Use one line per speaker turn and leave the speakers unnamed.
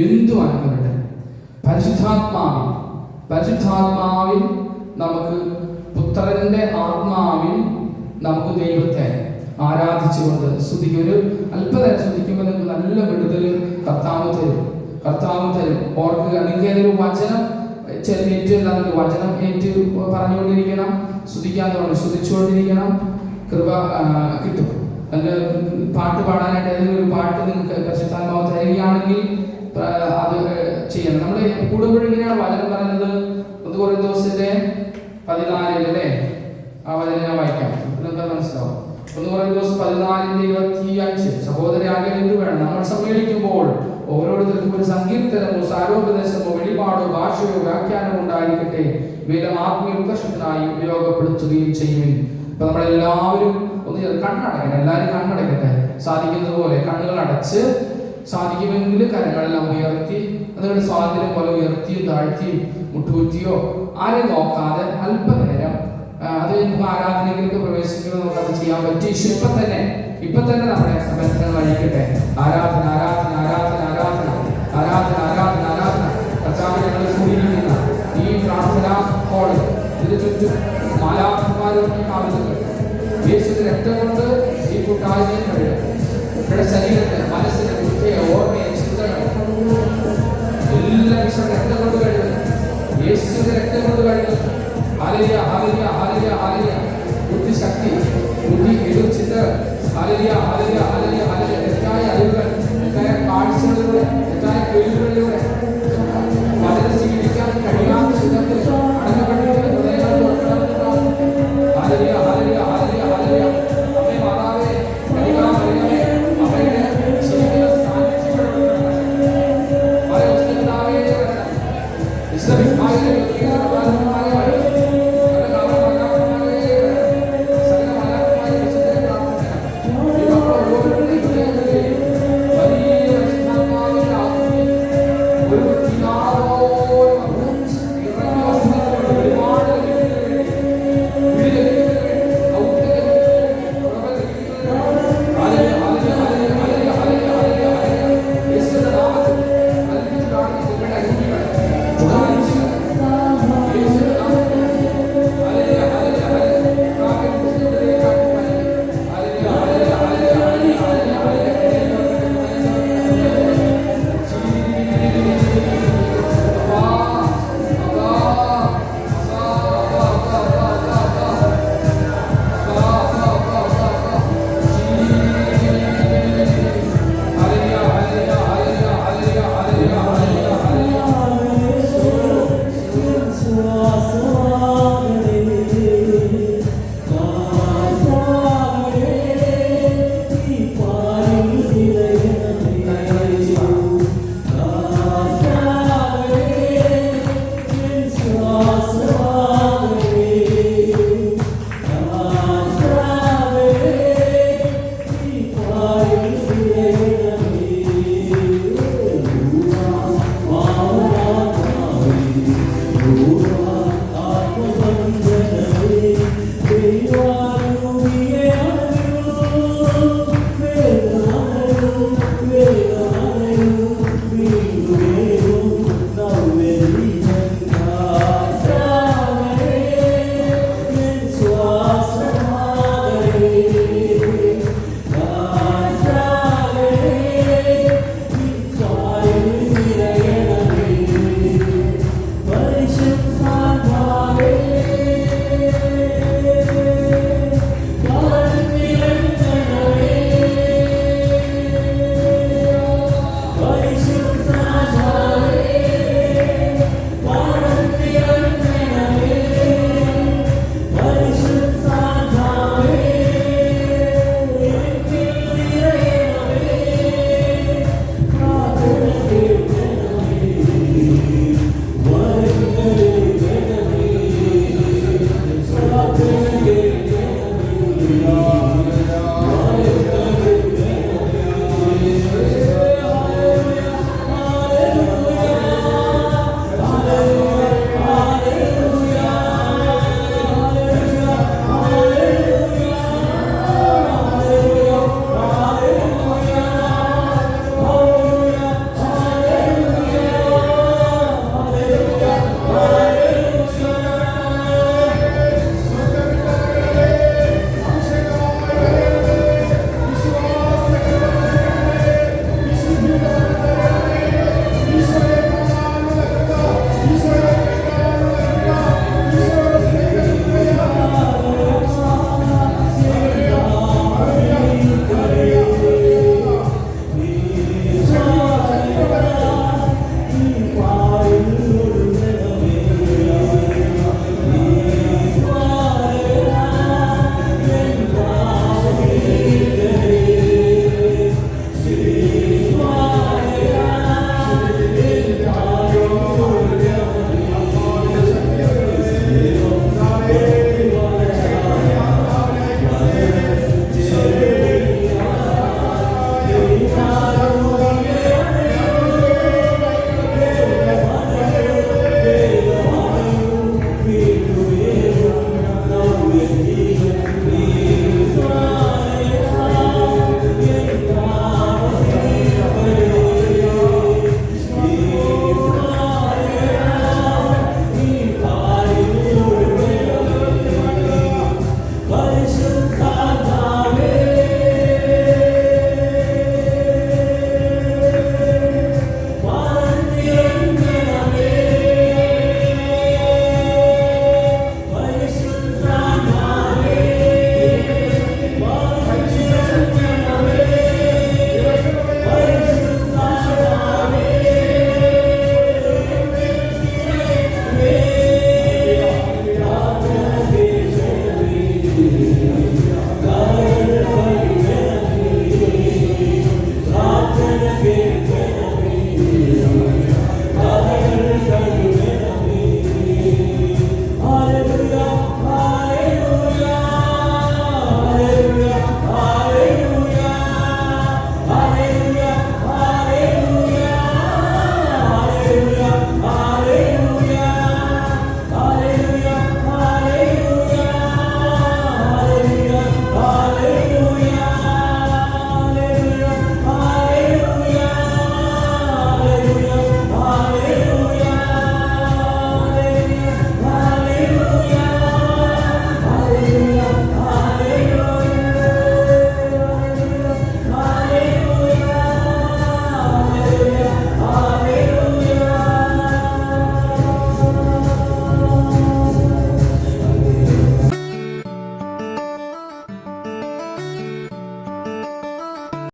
എന്തും അനുഭവട്ടെ. പരിശുദ്ധാത്മാവിൽ നമുക്ക് പുത്രന്റെ ആത്മാവിൽ നമുക്ക് ദൈവത്തെ ആരാധിച്ചുകൊണ്ട് സ്തുതിക്കും. ഒരു അല്പനേരം സ്തുതിക്കുമ്പോൾ നിങ്ങൾക്ക് നല്ല വിടുതൽ കർത്താവ് തരും. ഓർക്കുക, നിങ്ങൾക്ക് ഏതൊരു വചനം വചനം ഏറ്റു പറഞ്ഞുകൊണ്ടിരിക്കണം, സ്തുതിച്ചുകൊണ്ടിരിക്കണം. കൃപ കിട്ടും. അതിൻ്റെ പാട്ട് പാടാനായിട്ട് ഏതെങ്കിലും ഒരു പാട്ട് നിങ്ങൾക്ക് പരിശുദ്ധാത്മാവ് തരികയാണെങ്കിൽ അത് ചെയ്യണം. നമ്മൾ കൂടുമ്പോഴും ഇങ്ങനെയാണ് വചനം പറയുന്നത്. 1 കൊരിന്തോസിന്റെ 14 അല്ലേ, ആ വചനം ഞാൻ വായിക്കാം, എന്താ മനസ്സിലാവും. 1 കൊരിന്തോസ് 14:25. സഹോദരയാകെ എന്ത് വേണം? നമ്മൾ സമ്മേളിക്കുമ്പോൾ ഓരോരുത്തർക്കും ഒരു സങ്കീർത്തനമോ സാരോപദേശമോ വെളിപാടോ ഭാഷയോ വ്യാഖ്യാനമോ ഉണ്ടായിരിക്കട്ടെ, വേദം ആത്മീയ ഉത്കർഷത്തിനായി ഉപയോഗപ്പെടുത്തുകയും ചെയ്യും. അപ്പൊ നമ്മളെല്ലാവരും ഒന്ന് കണ്ണടക്കട്ടെ, എല്ലാവരും കണ്ണടക്കട്ടെ. സാധിക്കുന്നത് പോലെ കണ്ണുകൾ അടച്ച്, സാധിക്കുമെങ്കിൽ കരങ്ങളെല്ലാം ഉയർത്തി, അതുകൊണ്ട് സ്വാതന്ത്ര്യം പോലെ ഉയർത്തിയും താഴ്ത്തിയും മുട്ടുകുത്തിയോ ആരെയും നോക്കാതെ അല്പനേരം അത് ആരാധനയിലേക്ക് പ്രവേശിക്കുന്നത് നമുക്കത് ചെയ്യാൻ പറ്റും. ഇപ്പൊ തന്നെ നമ്മുടെ ബന്ധങ്ങൾ അഴിക്കട്ടെ. ആരാധന കർത്താവ് ഞങ്ങൾ കൂടിയിരിക്കുന്ന ഈ പ്രാർത്ഥനാ ഹോളിൽ ഇതിന് ചുറ്റും മാലാഖമാരുടെ കാവലുകൾ യേശുവിന്റെ രക്തം കൊണ്ട് ഈ കൂട്ടായ്മയെ കഴിയും. ഇവിടെ ശരീരത്തെ, മനസ്സിനെ, ബുദ്ധിയെ, ഓർമ്മയെ, ചിന്തകളെ എല്ലാം ഈശ്വരൻ രക്തം കൊണ്ട് കഴിയുന്നു. യേശുവിന്റെ രക്തം കൊണ്ട് കഴിയുന്നു. ഹല്ലേലൂയ, ഹല്ലേലൂയ, ഹല്ലേലൂയ, ഹല്ലേലൂയ. ബുദ്ധിശക്തി, എതിർ ചിന്തകൾ, ഹല്ലേലൂയ, ഹല്ലേലൂയ, ഹല്ലേലൂയ, ഹല്ലേലൂയ. തെറ്റായ അറിവുകൾ, തെറ്റായ കാഴ്ചകളിലൂടെ, തെറ്റായ കേൾവികളിലൂടെ വചനം സ്വീകരിക്കാൻ കഴിയാത്ത ചിന്തത്തിൽ അടങ്ങപ്പെട്ടിരിക്കുന്ന ഹൃദയങ്ങൾ തുറക്കണമെന്ന്. ഹല്ലേലൂയ, ഹല്ലേലൂയ, ഹല്ലേലൂയ, ഹല്ലേലൂയ. അമ്മേ മാതാവേ, പരിപാലനമേ, അമ്മയുടെ ശരിക്കുള്ള സാന്നിധ്യത്തിലുള്ള പരമസ്ഥിതാവേ ഇസ്ലാമികമായ
Yeah.